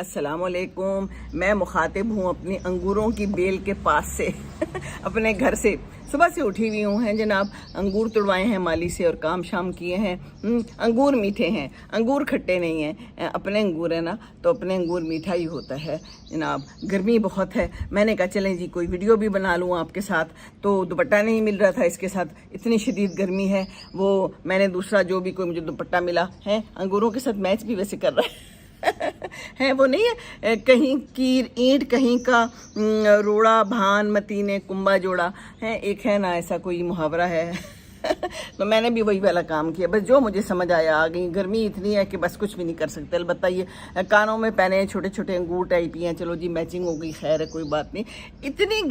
अस्सलामुअलैकुम। मैं मुखातिब हूँ अपनी अंगूरों की बेल के पास से अपने घर से सुबह से उठी हुई हूँ हैं जनाब। अंगूर तुड़वाए हैं माली से और काम शाम किए हैं। अंगूर मीठे हैं, अंगूर खट्टे नहीं हैं। अपने अंगूर है ना, तो अपने अंगूर मीठा ही होता है जनाब। गर्मी बहुत है, मैंने कहा चलें जी कोई वीडियो भी बना लूँ आपके साथ। तो दुपट्टा नहीं मिल रहा था इसके साथ, इतनी शदीद गर्मी है। वो मैंने दूसरा जो भी कोई मुझे दुपट्टा मिला है अंगूरों के साथ मैच भी वैसे कर रहा है है वो नहीं है, कहीं कीर ईंट कहीं का रोड़ा भान मतीने कुंबा जोड़ा है, एक है ना ऐसा कोई मुहावरा है तो मैंने भी वही वाला काम किया, बस जो मुझे समझ आया आ गई। गर्मी इतनी है कि बस कुछ भी नहीं कर सकते। अलबत्ता ये कानों में पहने छोटे छोटे अंगूर टाइप ही हैं, चलो जी मैचिंग हो गई, खैर है कोई बात नहीं। इतनी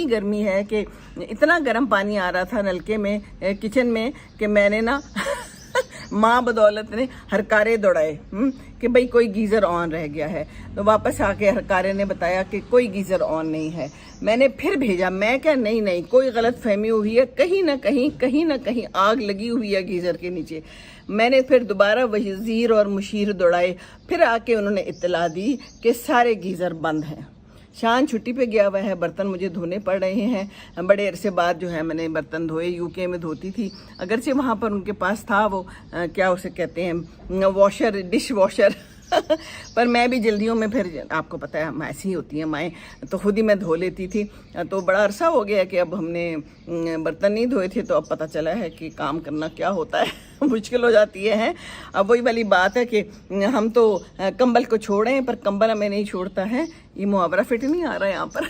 गर्मी है कि इतना गर्म पानी आ रहा था नलके में किचन में कि मैंने ना माँ बदौलत ने हरकारे दौड़ाए कि भाई कोई गीज़र ऑन रह गया है। तो वापस आके हरकारे ने बताया कि कोई गीज़र ऑन नहीं है। मैंने फिर भेजा, मैं क्या नहीं कोई गलत फहमी हुई है, कहीं ना कहीं आग लगी हुई है गीज़र के नीचे। मैंने फिर दोबारा वज़ीर और मुशीर दौड़ाए, फिर आके उन्होंने इत्तला दी कि सारे गीज़र बंद हैं। शान छुट्टी पे गया हुआ है, बर्तन मुझे धोने पड़ रहे हैं। बड़े अरसे बाद जो है मैंने बर्तन धोए, यूके में धोती थी, अगरचे वहाँ पर उनके पास था वो क्या उसे कहते हैं वॉशर, डिश वॉशर पर मैं भी जल्दियों में, फिर आपको पता है ऐसी ही होती हैं माएँ, तो खुद ही मैं धो लेती थी। तो बड़ा अरसा हो गया कि अब हमने बर्तन नहीं धोए थे, तो अब पता चला है कि काम करना क्या होता है मुश्किल हो जाती है। अब वही वाली बात है कि हम तो कंबल को छोड़ें पर कंबल हमें नहीं छोड़ता है। ये मुहावरा फिट नहीं आ रहा है यहाँ पर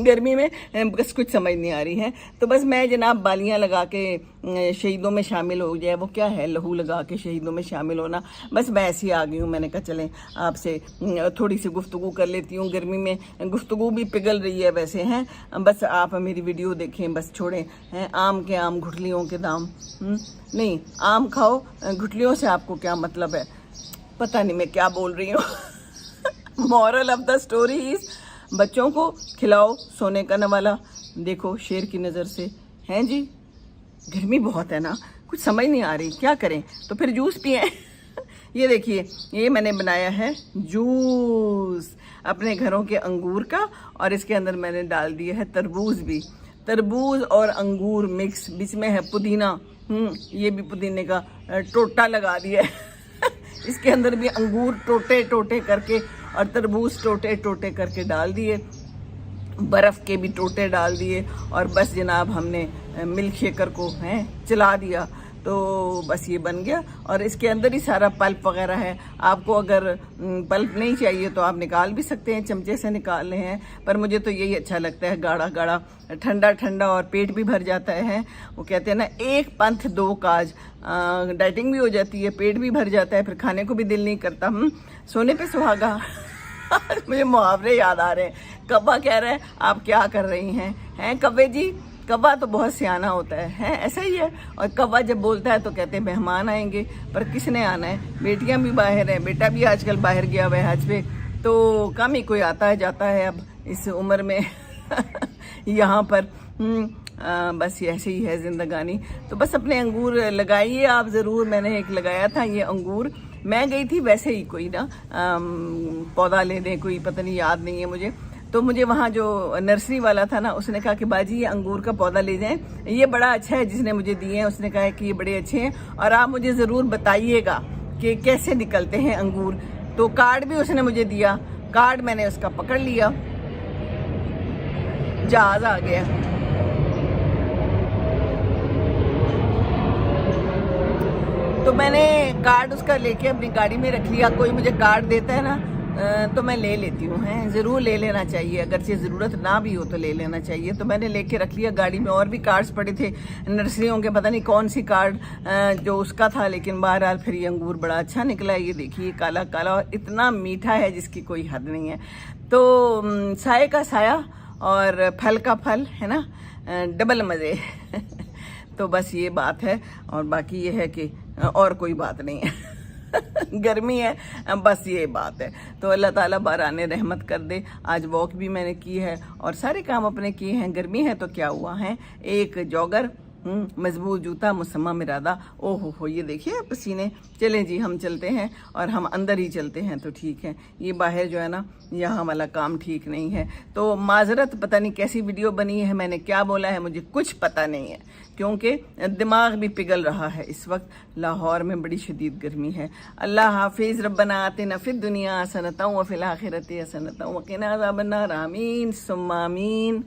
गर्मी में बस कुछ समझ नहीं आ रही है। तो बस मैं जनाब बालियां लगा के शहीदों में शामिल हो जाए, वो क्या है लहू लगा के शहीदों में शामिल होना, बस मैं ऐसी आ गई हूँ। मैंने कहा चलें आपसे थोड़ी सी गुफ्तगू कर लेती हूँ। गर्मी में गुफ्तगू भी पिघल रही है वैसे हैं, बस आप मेरी वीडियो देखें, बस छोड़ें हैं आम के आम घुटलियों के दाम। नहीं, आम खाओ, घुटलियों से आपको क्या मतलब है, पता नहीं मैं क्या बोल रही हूँ moral of the story is बच्चों को खिलाओ सोने का नवाला, देखो शेर की नज़र से हैं जी। गर्मी बहुत है ना, कुछ समझ नहीं आ रही क्या करें, तो फिर जूस पिए ये देखिए, ये मैंने बनाया है जूस अपने घरों के अंगूर का, और इसके अंदर मैंने डाल दिया है तरबूज भी, तरबूज और अंगूर मिक्स, बीच में है पुदीना। ये भी पुदीने का टोटा लगा दिया है इसके अंदर भी अंगूर टोटे टोटे करके और तरबूज टोटे टोटे करके डाल दिए, बर्फ़ के भी टोटे डाल दिए, और बस जनाब हमने मिल्क शेकर को चला दिया, तो बस ये बन गया। और इसके अंदर ही सारा पल्प वगैरह है। आपको अगर पल्प नहीं चाहिए तो आप निकाल भी सकते हैं, चमचे से निकाल रहे हैं, पर मुझे तो यही अच्छा लगता है, गाढ़ा गाढ़ा ठंडा ठंडा, और पेट भी भर जाता है। वो कहते हैं ना एक पंथ दो काज, डाइटिंग भी हो जाती है, पेट भी भर जाता है, फिर खाने को भी दिल नहीं करता। सोने पे सुहागा मुझे मुहावरे याद आ रहे हैं। कब्बा कह रहा है आप क्या कर रही हैं कब्बे जी, कब्बा तो बहुत सियाना होता है ऐसा ही है। और कब्बा जब बोलता है तो कहते हैं मेहमान आएंगे, पर किसने आना है, बेटियां भी बाहर हैं, बेटा भी आजकल बाहर गया हुआ है हज पे, तो कम ही कोई आता है जाता है अब इस उम्र में यहाँ पर। बस ये ऐसे ही है जिंदगानी। तो बस अपने अंगूर लगाइए आप ज़रूर। मैंने एक लगाया था ये अंगूर, मैं गई थी वैसे ही कोई ना पौधा लेने, कोई पता नहीं याद नहीं है मुझे, तो मुझे वहाँ जो नर्सरी वाला था ना उसने कहा कि बाजी ये अंगूर का पौधा ले जाएं, ये बड़ा अच्छा है, जिसने मुझे दिए हैं उसने कहा है कि ये बड़े अच्छे हैं और आप मुझे ज़रूर बताइएगा कि कैसे निकलते हैं अंगूर। तो कार्ड भी उसने मुझे दिया, कार्ड मैंने उसका पकड़ लिया, जहाज आ गया। तो मैंने कार्ड उसका लेके अपनी गाड़ी में रख लिया। कोई मुझे कार्ड देता है ना तो मैं ले लेती हूँ, ज़रूर ले लेना चाहिए, अगरचे ज़रूरत ना भी हो तो ले लेना चाहिए। तो मैंने लेके रख लिया गाड़ी में। और भी कार्ड्स पड़े थे नर्सरियों के, पता नहीं कौन सी कार्ड जो उसका था, लेकिन बहरहाल फिर ये अंगूर बड़ा अच्छा निकला है। ये देखिए काला काला और इतना मीठा है जिसकी कोई हद नहीं है। तो साए का साया और फल का फल है ना, डबल मज़े तो बस ये बात है, और बाकी ये है कि और कोई बात नहीं है गर्मी है, बस ये बात है। तो अल्लाह ताला बाराने रहमत कर दे। आज वॉक भी मैंने की है और सारे काम अपने किए हैं। गर्मी है तो क्या हुआ है, एक जॉगर मजबूत जूता मुसम्मम इरादा। ओहो हो, ये देखिए पसीने। चलें जी, हम चलते हैं और हम अंदर ही चलते हैं तो ठीक है। ये बाहर जो है ना, यहाँ वाला काम ठीक नहीं है। तो माजरत, पता नहीं कैसी वीडियो बनी है, मैंने क्या बोला है मुझे कुछ पता नहीं है, क्योंकि दिमाग भी पिघल रहा है। इस वक्त लाहौर में बड़ी शदीद गर्मी है। अल्लाह हाफिज़। रब्बना आतिना फिद दुनिया हसनतन व फिल आखिरति हसनतन व क़िना अज़ाबन्नार। आमीन सुम्मा आमीन।